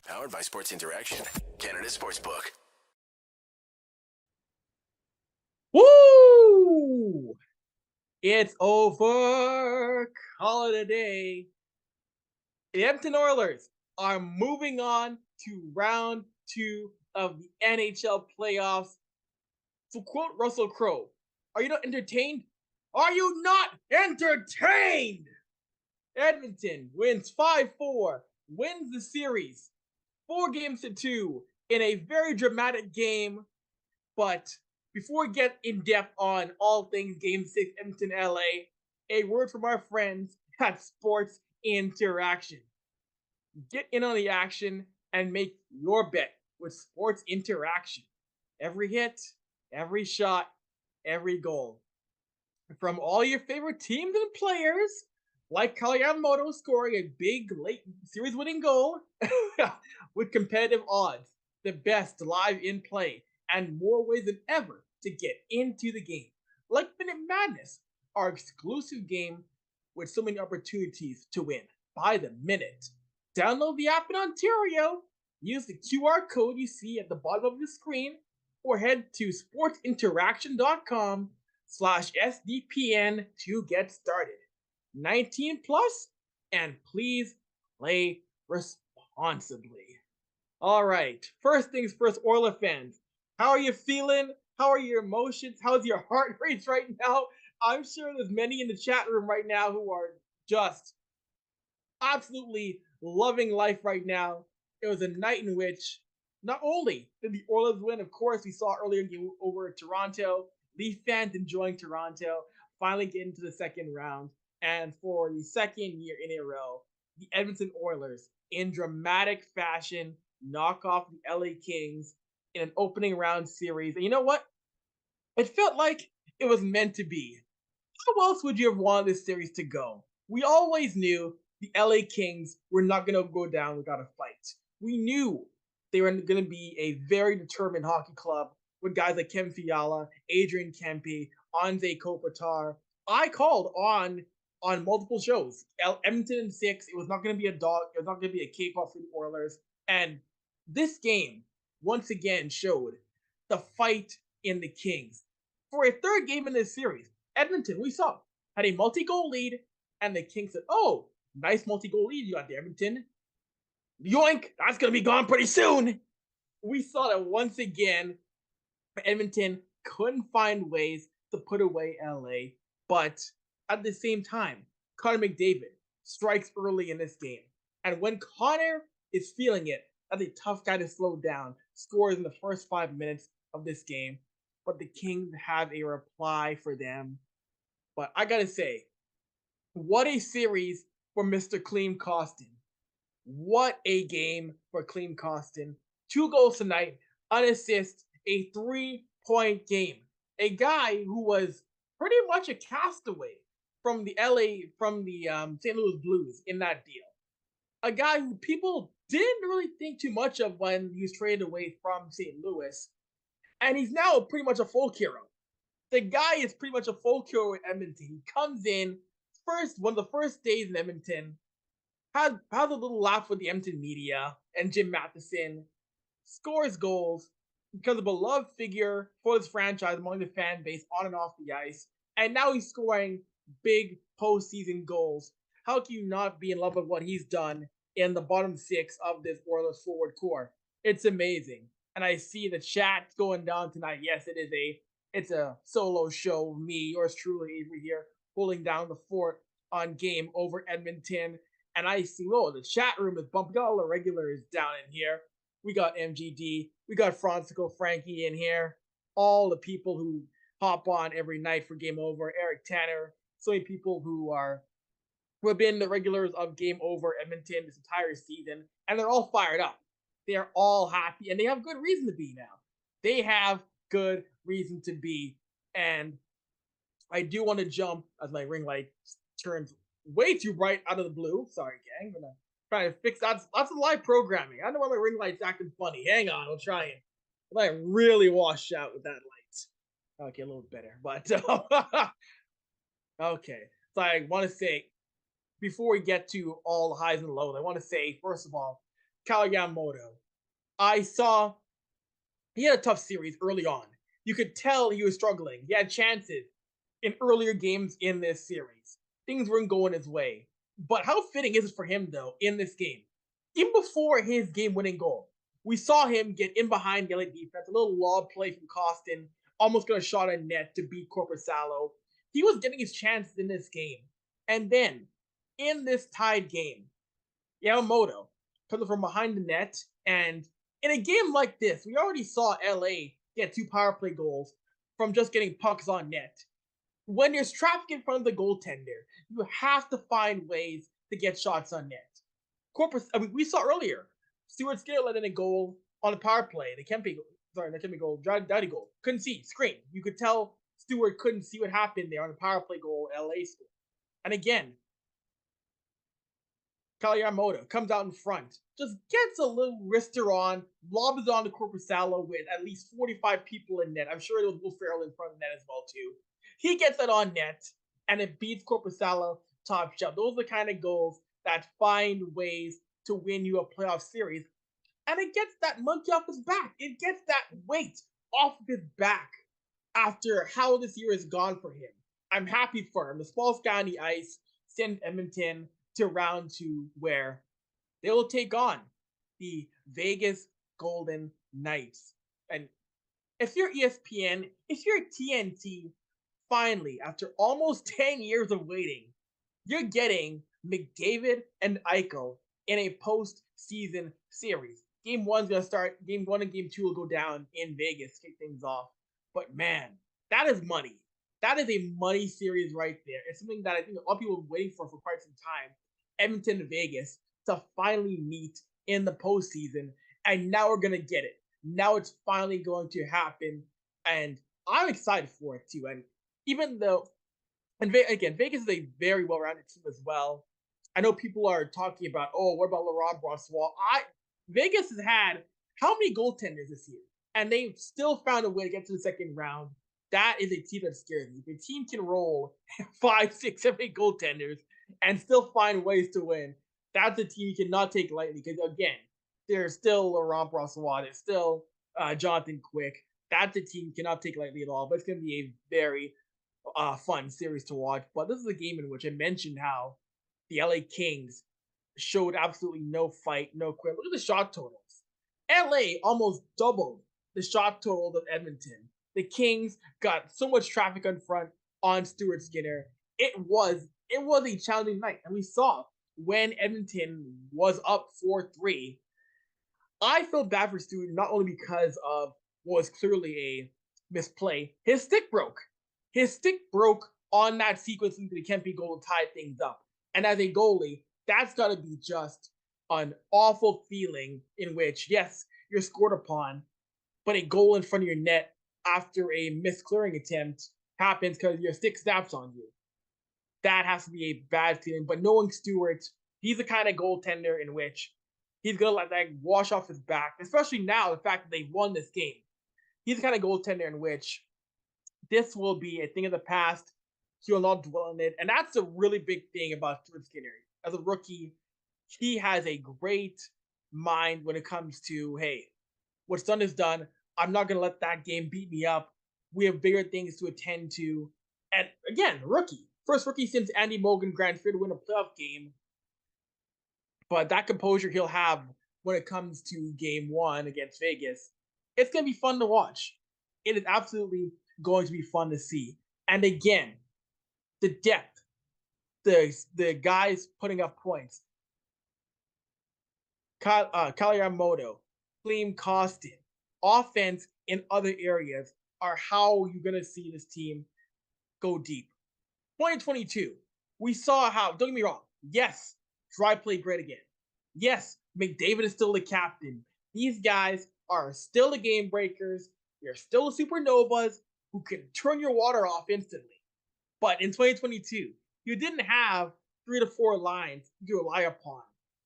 Powered by Sports Interaction, Canada Sportsbook. Woo! It's over. Call it a day. The Edmonton Oilers are moving on to round 2 of the NHL playoffs. To quote Russell Crowe, are you not entertained? Are you not entertained? Edmonton wins 5-4, wins the series 4-2 in a very dramatic game. But before we get in depth on all things Game 6 Edmonton LA, a word from our friends at Sports Interaction. Get in on the action and make your bet with Sports Interaction. Every hit, every shot, every goal. From all your favorite teams and players, like Kyle Yamamoto scoring a big late series winning goal with competitive odds, the best live in play, and more ways than ever to get into the game. Like Minute Madness, our exclusive game with so many opportunities to win by the minute. Download the app in Ontario, use the QR code you see at the bottom of the screen, or head to sportsinteraction.com/SDPN to get started. 19 plus, and please play responsibly. All right, first things first, Oiler fans. How are you feeling? How are your emotions? How's your heart rate right now? I'm sure there's many in the chat room right now who are just absolutely loving life right now. It was a night in which not only did the Oilers win, of course, we saw earlier game over Toronto, Leaf fans enjoying Toronto, finally getting to the second round, and for the second year in a row, the Edmonton Oilers, in dramatic fashion, knock off the LA Kings in an opening round series. And you know what? It felt like it was meant to be. How else would you have wanted this series to go? We always knew the LA Kings were not going to go down without a fight. We knew they were going to be a very determined hockey club with guys like Kem Fiala, Adrian Kempe, Anze Kopitar. I called on multiple shows. Edmonton in 6. It was not going to be a dog. It was not going to be a cakewalk for the Oilers. And this game once again showed the fight in the Kings. For a third game in this series, Edmonton, we saw, had a multi-goal lead, and the Kings said, oh, nice multi-goal lead you got there, Edmonton. Yoink, that's going to be gone pretty soon. We saw that once again, Edmonton couldn't find ways to put away LA, but at the same time, Connor McDavid strikes early in this game. And when Connor is feeling it, that's a tough guy to slow down, scores in the first 5 minutes of this game, but the Kings have a reply for them. But I gotta say, what a series for Mr. Klim Kostin. What a game for Klim Kostin. 2 goals tonight, an assist, a 3-point game. A guy who was pretty much a castaway from the St. Louis Blues in that deal. A guy who people didn't really think too much of when he was traded away from St. Louis. And he's now pretty much a folk hero. The guy is pretty much a folk hero in Edmonton. He comes in one of the first days in Edmonton, has a little laugh with the Edmonton media and Jim Matheson, scores goals, becomes a beloved figure for this franchise among the fan base on and off the ice, and now he's scoring big postseason goals. How can you not be in love with what he's done in the bottom 6 of this Oilers forward core? It's amazing. And I see the chat going down tonight. Yes, it's a solo show of me, yours truly, Avry here, holding down the fort on game over Edmonton. And I see, the chat room is bumping. We got all the regulars down in here. We got MGD. We got Francisco Frankie in here. All the people who hop on every night for Game Over. Eric Tanner. So many people who have been the regulars of Game Over Edmonton this entire season. And they're all fired up. They're all happy. And they have good reason to be now. They have good reason to be. And I do want to jump as my ring light turns way too bright out of the blue. Sorry, gang. I'm gonna try to fix that. That's a live programming. I know why my ring light's acting funny. Hang on, I'll try and let it really wash out with that light. Okay, a little better. But okay. So I want to say, before we get to all the highs and lows, I want to say, first of all, Yamamoto. I saw he had a tough series early on. You could tell he was struggling. He had chances in earlier games in this series. Things weren't going his way. But how fitting is it for him, though, in this game? Even before his game winning goal, we saw him get in behind the LA defense, a little lob play from Costin, almost got a shot on net to beat Corpusalo. He was getting his chances in this game. And then, in this tied game, Yamamoto comes from behind the net. And in a game like this, we already saw LA get 2 power play goals from just getting pucks on net. When there's traffic in front of the goaltender, you have to find ways to get shots on net. We saw earlier, Stuart Skinner let in a goal on a power play. The Kempe goal, Daddy goal. Couldn't see, screen. You could tell Stewart couldn't see what happened there on the power play goal LA scored. And again, Yamamoto comes out in front, just gets a little wrister on, lobs on to Corpusalo with at least 45 people in net. I'm sure there was Will Ferrell in front of net as well, too. He gets it on net, and it beats Corpusalo top shelf. Those are the kind of goals that find ways to win you a playoff series. And it gets that monkey off his back. It gets that weight off of his back after how this year has gone for him. I'm happy for him. The small guy on the ice sends Edmonton to round 2, where they will take on the Vegas Golden Knights. And if you're ESPN, if you're TNT, finally, after almost 10 years of waiting, you're getting McDavid and Eichel in a postseason series. Game 1's going to start. Game 1 and Game 2 will go down in Vegas, kick things off. But man, that is money. That is a money series right there. It's something that I think a lot of people have been waiting for quite some time. Edmonton and Vegas to finally meet in the postseason, and now we're gonna get it. Now it's finally going to happen, and I'm excited for it too. And even though, and again, Vegas is a very well-rounded team as well. I know people are talking about, oh, what about Laurent Brossoit? Vegas has had how many goaltenders this year, and they've still found a way to get to the second round. That is a team that scares me. If a team can roll 5, 6, 7, 8 goaltenders and still find ways to win, that's a team you cannot take lightly. Because again, there's still Laurent Brossoit, there's still Jonathan Quick. That's a team you cannot take lightly at all. But it's going to be a very fun series to watch. But this is a game in which I mentioned how the LA Kings showed absolutely no fight, no quit. Look at the shot totals. LA almost doubled the shot total of Edmonton. The Kings got so much traffic in front on Stuart Skinner. It was a challenging night, and we saw when Edmonton was up 4-3. I felt bad for Stuart not only because of what was clearly a misplay. His stick broke. His stick broke on that sequence into the Kempe goal to tie things up. And as a goalie, that's got to be just an awful feeling in which, yes, you're scored upon, but a goal in front of your net after a missed clearing attempt happens because your stick snaps on you. That has to be a bad feeling. But knowing Stewart, he's the kind of goaltender in which he's going to let that wash off his back, especially now, the fact that they won this game. He's the kind of goaltender in which this will be a thing of the past. He will not dwell on it. And that's a really big thing about Stuart Skinner. As a rookie, he has a great mind when it comes to, hey, what's done is done. I'm not going to let that game beat me up. We have bigger things to attend to. And again, rookie. First rookie since Andy Mogan Grand Fair to win a playoff game. But that composure he'll have when it comes to game 1 against Vegas, it's going to be fun to watch. It is absolutely going to be fun to see. And again, the depth, the guys putting up points. Yamamoto, Clean Costin, offense in other areas are how you're going to see this team go deep. 2022, we saw how, don't get me wrong, yes, Dry played great again. Yes, McDavid is still the captain. These guys are still the game breakers. They're still the supernovas who can turn your water off instantly. But in 2022, you didn't have 3 to 4 lines you rely upon.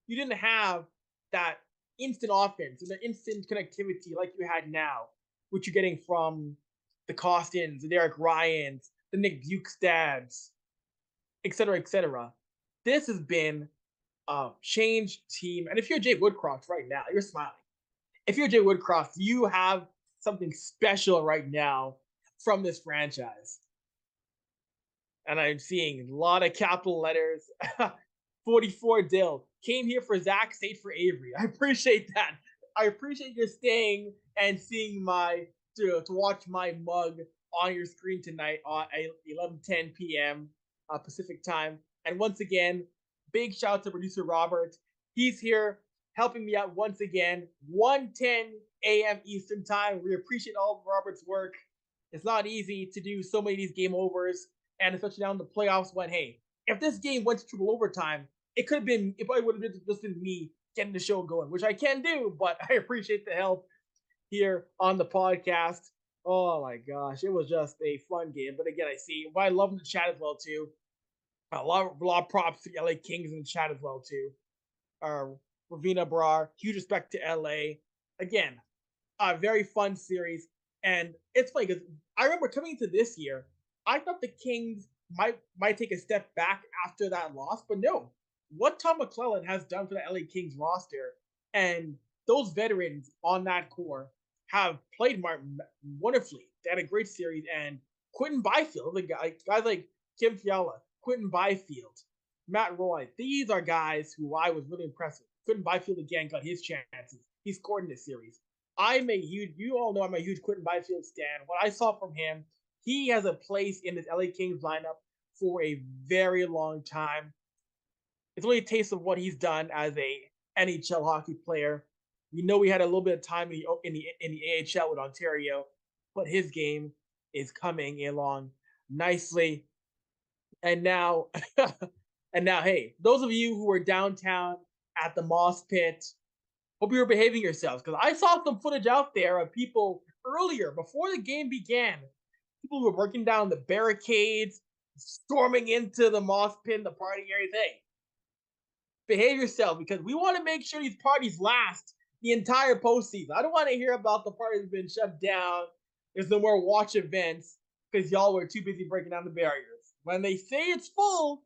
You didn't have that instant offense and the instant connectivity like you had now, which you're getting from the Costins, the Derek Ryans, the Nick Bukestads, etc., etc. This has been change team. And if you're Jay Woodcroft right now, you're smiling. If you're Jay Woodcroft, you have something special right now from this franchise. And I'm seeing a lot of capital letters. 44 Dill came here for Zach, stayed for Avry. I appreciate that. I appreciate your staying and seeing to watch my mug on your screen tonight at 11:10 p.m. Pacific time. And once again, big shout out to producer Robert. He's here helping me out once again. 1:10 a.m. Eastern time. We appreciate all of Robert's work. It's not easy to do so many of these game overs, and especially now in the playoffs when, hey, if this game went to triple overtime, it probably would have been just been me getting the show going, which I can do, but I appreciate the help here on the podcast. Oh my gosh, it was just a fun game. But again, I see, but I love the chat as well too. A lot of props to the LA Kings in the chat as well too. Ravina Brar, huge respect to LA. Again, a very fun series. And it's funny because I remember coming into this year, I thought the Kings might take a step back after that loss, but no. What Tom McClellan has done for the LA Kings roster and those veterans on that core have played wonderfully. They had a great series, and Quentin Byfield, guys like Kim Fiala, Quentin Byfield, Matt Roy, these are guys who I was really impressed with. Quentin Byfield again got his chances. He scored in this series. You all know I'm a huge Quentin Byfield stan. What I saw from him, he has a place in this LA Kings lineup for a very long time. It's only a taste of what he's done as a NHL hockey player. We know he had a little bit of time in the AHL with Ontario, but his game is coming along nicely. And now, hey, those of you who were downtown at the Moss Pit, hope you were behaving yourselves, because I saw some footage out there of people earlier, before the game began, people who were working down the barricades, storming into the Moss Pit, the party area. Hey, behave yourself, because we want to make sure these parties last the entire postseason. I don't want to hear about the parties been shut down. There's no more watch events because y'all were too busy breaking down the barriers. When they say it's full,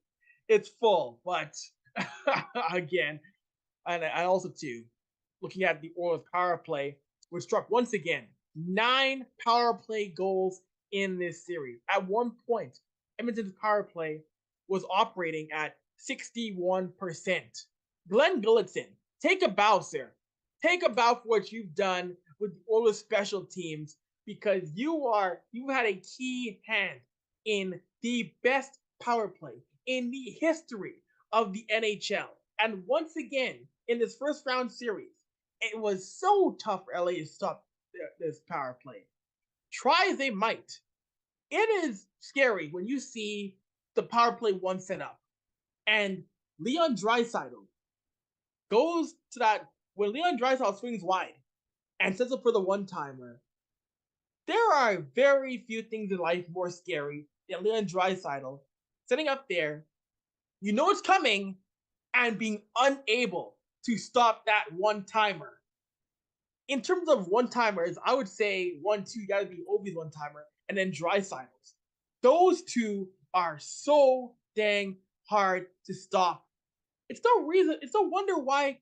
it's full. But again, and also too, looking at the Oilers power play, which struck once again 9 power play goals in this series. At one point, Edmonton's power play was operating at 61%. Glenn Gulletson, take a bow, sir. Take a bow for what you've done with the Oilers special teams, because you've had a key hand in the best power play in the history of the NHL. And once again, in this first round series, it was so tough for LA to stop this power play. Try as they might, it is scary when you see the power play one set up and Leon Draisaitl goes to that. When Leon Draisaitl swings wide and sets up for the one-timer, there are very few things in life more scary than Leon Draisaitl setting up there, you know it's coming, and being unable to stop that one-timer. In terms of one-timers, I would say 1-2, you gotta be Ovi's one-timer, and then Draisaitl's. Those two are so dang hard to stop. It's no wonder why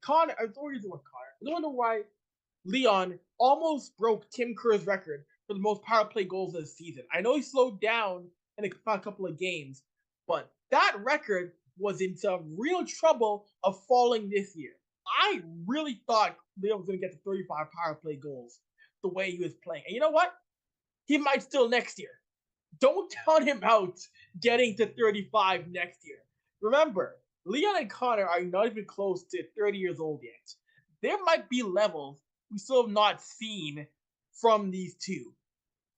Leon almost broke Tim Kerr's record for the most power play goals this season. I know he slowed down in a couple of games, but that record was in some real trouble of falling this year. I really thought Leon was going to get to 35 power play goals the way he was playing. And you know what? He might still next year. Don't count him out getting to 35 next year. Remember, Leon and Connor are not even close to 30 years old yet. There might be levels we still have not seen from these two.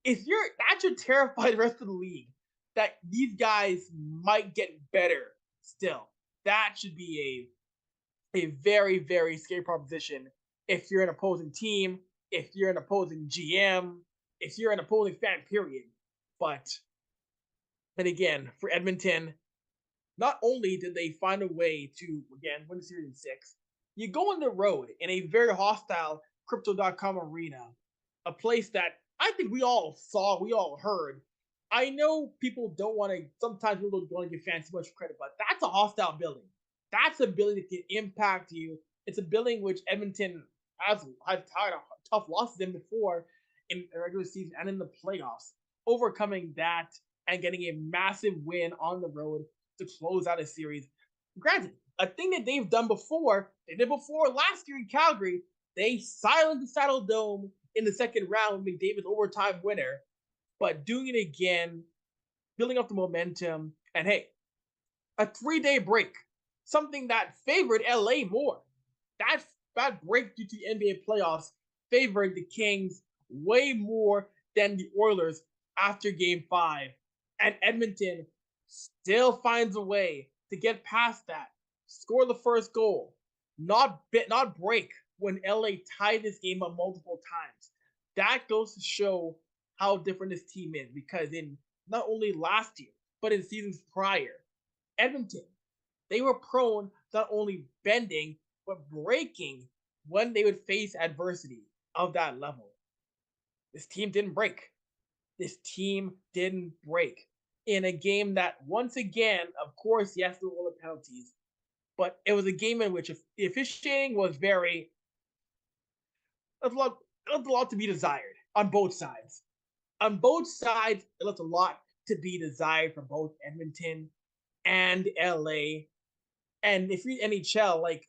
That should terrify the rest of the league, that these guys might get better still. That should be a very, very scary proposition if you're an opposing team, if you're an opposing GM, if you're an opposing fan, period. But then again, for Edmonton, not only did they find a way to, again, win the series in 6, you go on the road in a very hostile Crypto.com arena, a place that I think we all saw, we all heard. I know people don't want to, sometimes people don't want to give fans too much credit, but that's a hostile building. That's a building that can impact you. It's a building which Edmonton has had tough losses in before in the regular season and in the playoffs. Overcoming that and getting a massive win on the road to close out a series. Granted, a thing that they've done before, they did before last year in Calgary, they silenced the Saddle Dome in the second round, McDavid's overtime winner. But doing it again, building up the momentum, and hey, a 3-day break, something that favored LA more. That break due to the NBA playoffs favored the Kings way more than the Oilers after game 5. And Edmonton still finds a way to get past that, score the first goal, not break when LA tied this game up multiple times. That goes to show how different this team is because in not only last year, but in seasons prior, Edmonton, they were prone to not only bending, but breaking when they would face adversity of that level. This team didn't break. This team didn't break. In a game that, once again, of course, yes, there were penalties, but it was a game in which the officiating was very, left a lot to be desired on both sides. On both sides, it left a lot to be desired from both Edmonton and LA. And if you're NHL, like,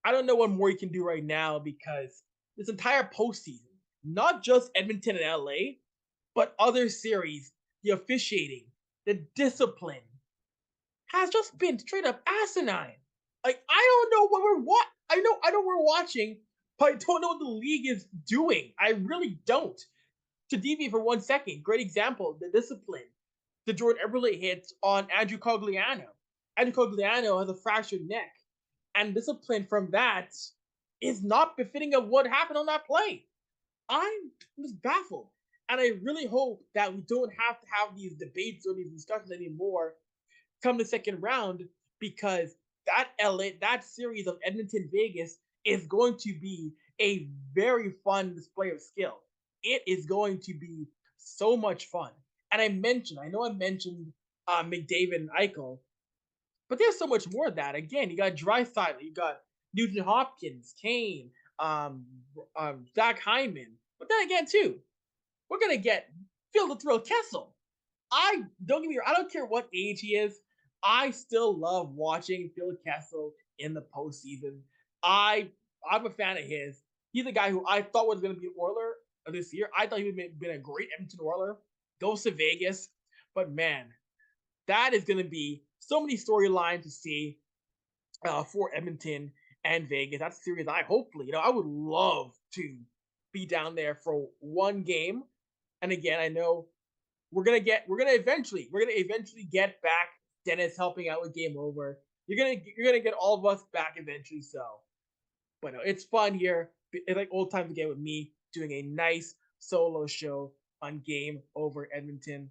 I don't know what more you can do right now because this entire postseason, not just Edmonton and LA, but other series, the officiating, the discipline has just been straight up asinine. Like, I don't know what I know we're watching, but I don't know what the league is doing. I really don't. To deviate for 1 second, great example, the discipline. The Jordan Eberle hit on Andrew Cogliano. Andrew Cogliano has a fractured neck. And discipline from that is not befitting of what happened on that play. I'm just baffled. And I really hope that we don't have to have these debates or these discussions anymore come the second round because that series of Edmonton Vegas is going to be a very fun display of skill. It is going to be so much fun. And I know I mentioned McDavid and Eichel, but there's so much more of that. Again, you got Draisaitl, you got Nugent-Hopkins, Kane, Zach Hyman. But then again, too, we're gonna get Phil the Thrill Kessel. I don't get me wrong, I don't care what age he is. I still love watching Phil Kessel in the postseason. I'm a fan of his. He's a guy who I thought was going to be an Oiler this year. I thought he would have been a great Edmonton Oiler. Goes to Vegas, but man, that is going to be so many storylines to see for Edmonton and Vegas. That's a series I would love to be down there for one game. And again, I know we're gonna eventually get back Dennis helping out with Game Over. You're gonna get all of us back eventually. So, but no, it's fun here. It's like old times again with me doing a nice solo show on Game Over Edmonton.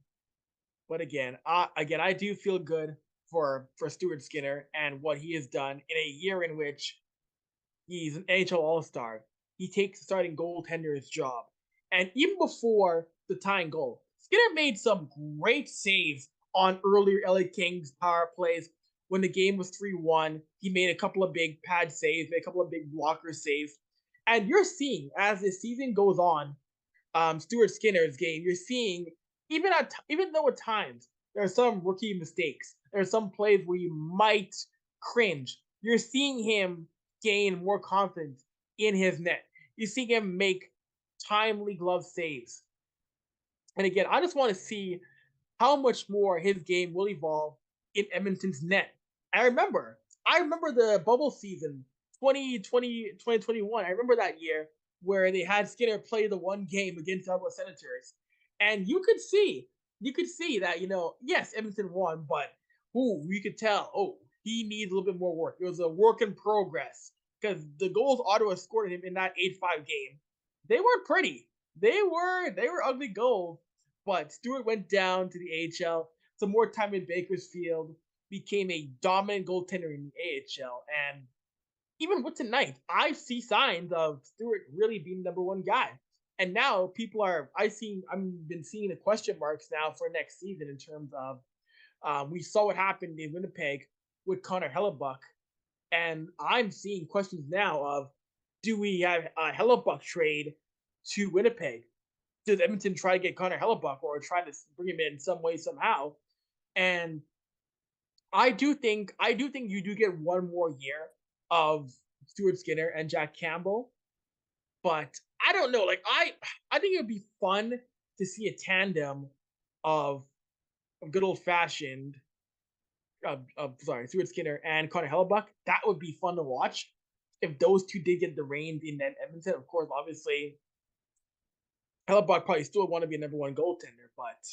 But again, I do feel good for Stuart Skinner and what he has done in a year in which he's an NHL All-Star. He takes the starting goaltender's job, and even before the tying goal, Skinner made some great saves on earlier LA Kings power plays when the game was 3-1. He made a couple of big pad saves, made a couple of big blocker saves. And you're seeing, as the season goes on, Stuart Skinner's game, you're seeing, even though at times there are some rookie mistakes, there are some plays where you might cringe, you're seeing him gain more confidence in his net. You see him make timely glove saves. And again, I just want to see how much more his game will evolve in Edmonton's net. I remember the bubble season 2021. I remember that year where they had Skinner play the one game against the Ottawa Senators. And you could see that, yes, Edmonton won, but you could tell, he needs a little bit more work. It was a work in progress because the goals Ottawa scored him in that 8-5 game, they weren't pretty. They were ugly goals. But Stewart went down to the AHL, some more time in Bakersfield, became a dominant goaltender in the AHL. And even with tonight, I see signs of Stewart really being the number one guy. And now I've been seeing the question marks now for next season in terms of we saw what happened in Winnipeg with Connor Hellebuck. And I'm seeing questions now of, do we have a Hellebuck trade to Winnipeg? Does Edmonton try to get Connor Hellebuck or try to bring him in some way, somehow? And I do think you do get one more year of Stuart Skinner and Jack Campbell, but I don't know. Like I think it would be fun to see a tandem of good old fashioned Stuart Skinner and Connor Hellebuck. That would be fun to watch if those two did get the reins in Edmonton. Of course, obviously, Hellebuck probably still want to be a number one goaltender, but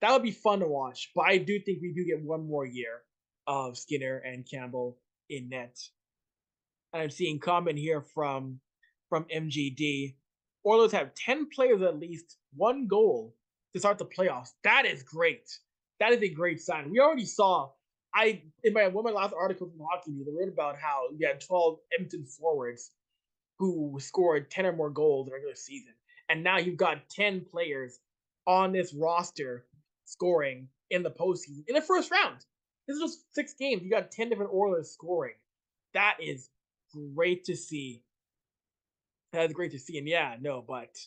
that would be fun to watch. But I do think we do get one more year of Skinner and Campbell in net. And I'm seeing comment here from MGD. Oilers have 10 players at least one goal to start the playoffs. That is great. That is a great sign. We already saw. In my one of my last articles from Hockey News, I wrote about how we had 12 Edmonton forwards who scored 10 or more goals in the regular season. And now you've got 10 players on this roster scoring in the postseason in the first round. This is just 6 games. You got 10 different Oilers scoring. That is great to see. That is great to see. And yeah, no, but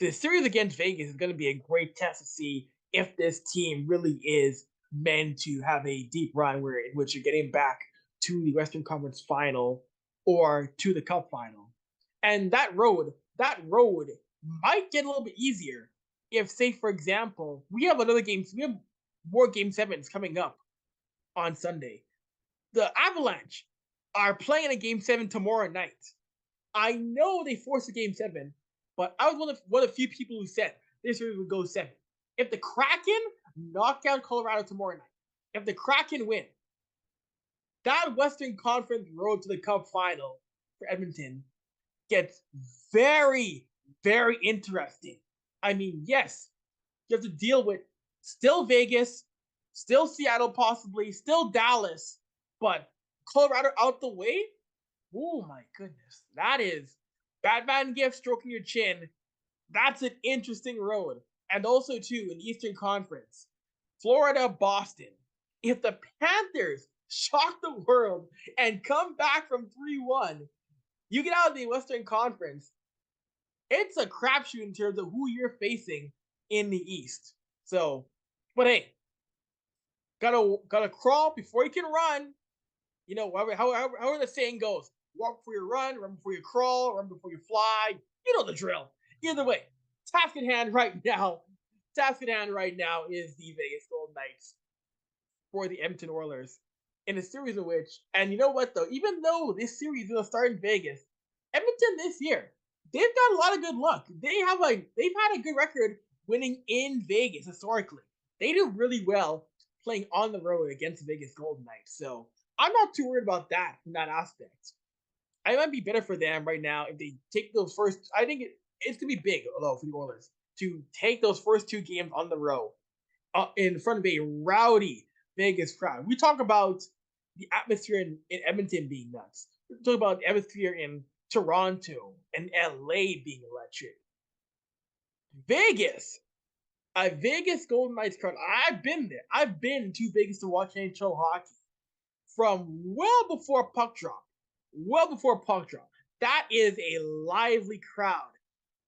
the series against Vegas is going to be a great test to see if this team really is meant to have a deep run in which you're getting back to the Western Conference Final or to the Cup Final. And that road might get a little bit easier if, say, for example, we have more Game 7s coming up on Sunday. The Avalanche are playing a Game 7 tomorrow night. I know they forced a Game 7, but I was one of the few people who said this series would go 7. If the Kraken knock down Colorado tomorrow night, if the Kraken win, that Western Conference road to the Cup Final for Edmonton gets very, very interesting. I mean, yes, you have to deal with still Vegas, still Seattle possibly, still Dallas, but Colorado out the way? Oh my goodness. That is Batman gift stroking your chin. That's an interesting road. And also, too, in the Eastern Conference, Florida, Boston. If the Panthers shock the world and come back from 3-1, you get out of the Western Conference, it's a crapshoot in terms of who you're facing in the East. So, but hey, gotta crawl before you can run. You know, however the saying goes, walk before you run before you crawl, run before you fly. You know the drill. Either way, task at hand right now is the Vegas Golden Knights for the Edmonton Oilers in a series in which, and you know what though, even though this series is going to start in Vegas, Edmonton this year, they've got a lot of good luck. They've had a good record winning in Vegas historically. They do really well playing on the road against the Vegas Golden Knights. So I'm not too worried about that from that aspect. I might be better for them right now if they take those first. I think it's gonna be big though for the Oilers to take those first 2 games on the road in front of a rowdy Vegas crowd. We talk about the atmosphere in Edmonton being nuts. We talk about the atmosphere in Toronto and LA being electric. Vegas, a Vegas Golden Knights crowd. I've been there. I've been to Vegas to watch NHL hockey from well before puck drop. That is a lively crowd.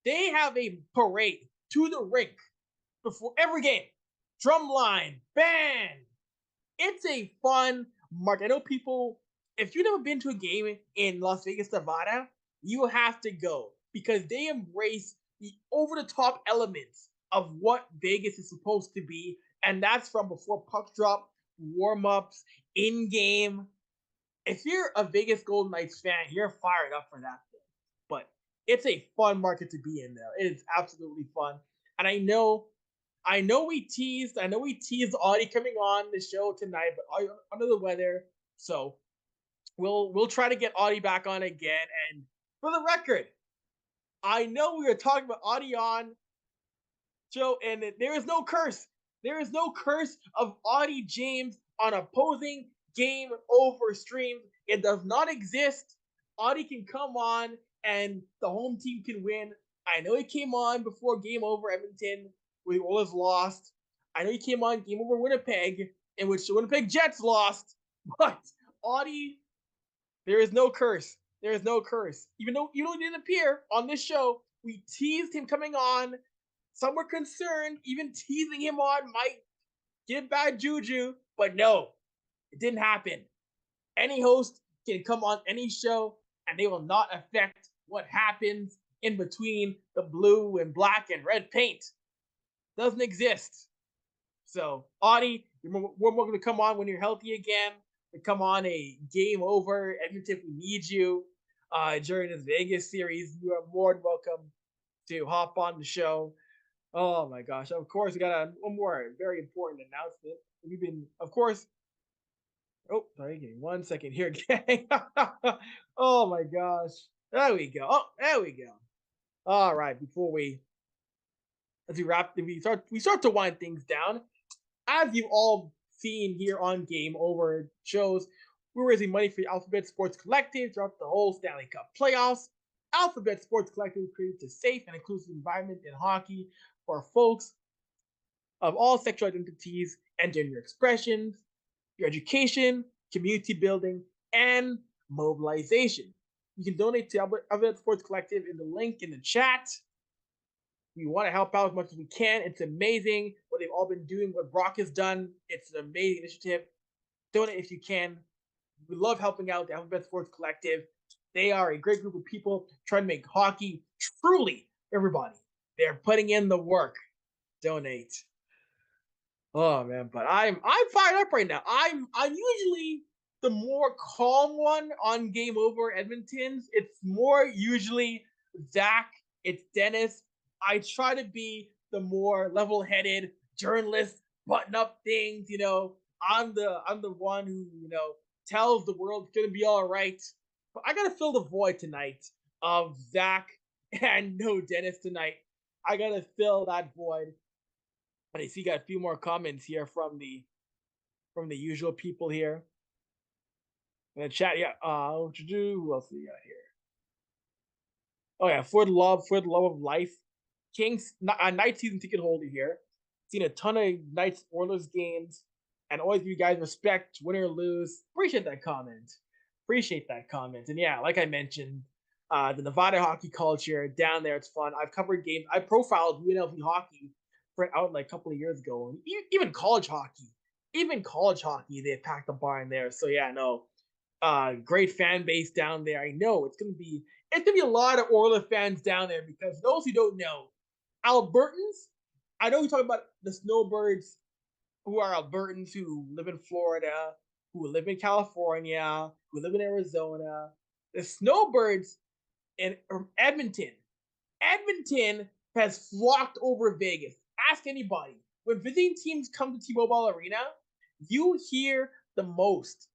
They have a parade to the rink before every game. Drumline, band. It's a fun mark. I know people, if you've never been to a game in Las Vegas, Nevada, you have to go because they embrace the over-the-top elements of what Vegas is supposed to be, and that's from before puck drop, warm-ups, in-game. If you're a Vegas Golden Knights fan, you're fired up for that thing. But it's a fun market to be in there. It is absolutely fun. And I know we teased Audie coming on the show tonight, but under the weather. So we'll try to get Audie back on again. And for the record, I know we were talking about Audie on show, and there is no curse. There is no curse of Audie James on opposing game over streams. It does not exist. Audie can come on and the home team can win. I know he came on before game over Edmonton, where the Oilers lost. I know he came on game over Winnipeg, in which the Winnipeg Jets lost. But Audie, there is no curse. There is no curse. Even though he didn't appear on this show, we teased him coming on. Some were concerned, even teasing him on might give bad juju, but no, it didn't happen. Any host can come on any show and they will not affect what happens in between the blue and black and red paint. Doesn't exist. So, Audie, you're more welcome to come on when you're healthy again. To come on a game over. Edmonton, we need you during this Vegas series. You are more than welcome to hop on the show. Oh my gosh. Of course, we got one more very important announcement. We've been, of course, oh, sorry, give me 1 second here, gang. Oh my gosh. There we go. Oh, there we go. All right, before we as we start to wind things down. As you've all seen here on Game Over shows, we're raising money for the Alphabet Sports Collective throughout the whole Stanley Cup playoffs. Alphabet Sports Collective creates a safe and inclusive environment in hockey for folks of all sexual identities and gender expressions, your education, community building, and mobilization. You can donate to Alphabet Sports Collective in the link in the chat. We want to help out as much as we can. It's amazing what they've all been doing, what Brock has done. It's an amazing initiative. Donate if you can. We love helping out the Alphabet Sports Collective. They are a great group of people trying to make hockey truly everybody. They're putting in the work. Donate. Oh man, but I'm fired up right now. I'm usually the more calm one on Game Over Edmonton's. It's more usually Zach. It's Dennis. I try to be the more level-headed journalist, button up things. I'm the one who tells the world it's gonna be all right. But I gotta fill the void tonight of Zach and no Dennis tonight. I gotta fill that void. And I see got a few more comments here from the usual people here in the chat. Yeah, what you do? Who else we got here? Oh yeah, for the love of life. Kings night season ticket holder here. Seen a ton of Knights Oilers games, and always give you guys respect, win or lose. Appreciate that comment. And yeah, like I mentioned, the Nevada hockey culture down there, it's fun. I've covered games. I profiled UNLV hockey for out like a couple of years ago, and even college hockey. They packed the barn there. So yeah, no, great fan base down there. I know it's gonna be a lot of Oilers fans down there because those who don't know, Albertans. I know we talk about the snowbirds who are Albertans who live in Florida, who live in California, who live in Arizona. The snowbirds in Edmonton. Edmonton has flocked over Vegas. Ask anybody. When visiting teams come to T-Mobile Arena, you hear the most.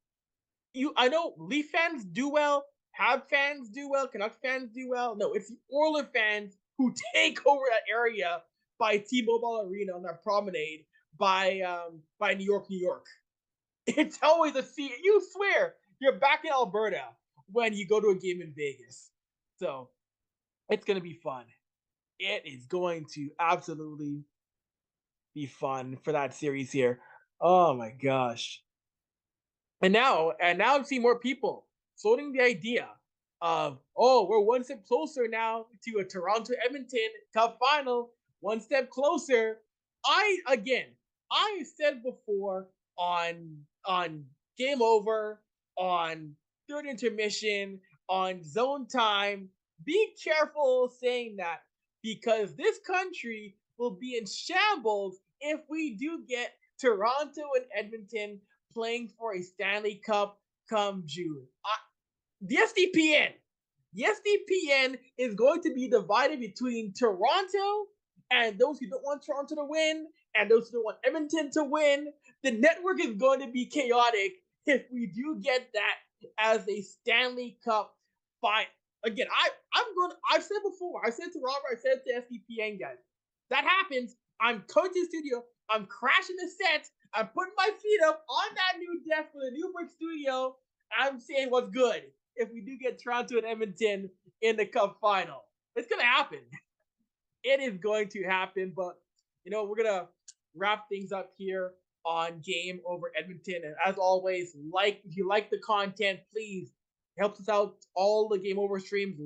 I know Leaf fans do well, Habs fans do well, Canucks fans do well. No, it's the Oilers fans who take over that area by T-Mobile Arena on that promenade by New York, New York. It's always a scene. You swear you're back in Alberta when you go to a game in Vegas. So it's gonna be fun. It is going to absolutely be fun for that series here. Oh my gosh. And now I'm seeing more people floating the idea of, oh, we're one step closer now to a Toronto Edmonton Cup final. One step closer. I said before on Game Over, on third intermission, on zone time. Be careful saying that because this country will be in shambles if we do get Toronto and Edmonton playing for a Stanley Cup come June. The SDPN is going to be divided between Toronto and those who don't want Toronto to win and those who don't want Edmonton to win. The network is going to be chaotic if we do get that as a Stanley Cup fight. Again, I've said before, I said to Robert, I said to SDPN guys, that happens. I'm coming to the studio, I'm crashing the set, I'm putting my feet up on that new desk for the new brick studio. I'm saying what's good if we do get Toronto and Edmonton in the Cup final. It's going to happen. It is going to happen, but we're going to wrap things up here. on Game Over Edmonton. And as always, if you like the content, please help us out. All the Game Over streams,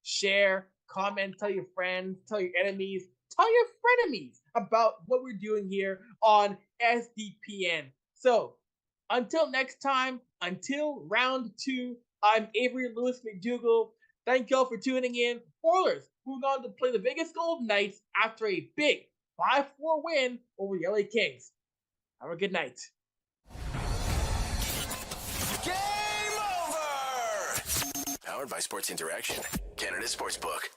share, comment, tell your friends, tell your enemies, tell your frenemies about what we're doing here on SDPN. So until next time, until round 2, I'm Avery Lewis McDougall. Thank y'all for tuning in. Oilers moving on to play the Vegas Golden Knights after a big 5-4 win over the LA Kings. Have a good night. Game over! Powered by Sports Interaction, Canada Sportsbook.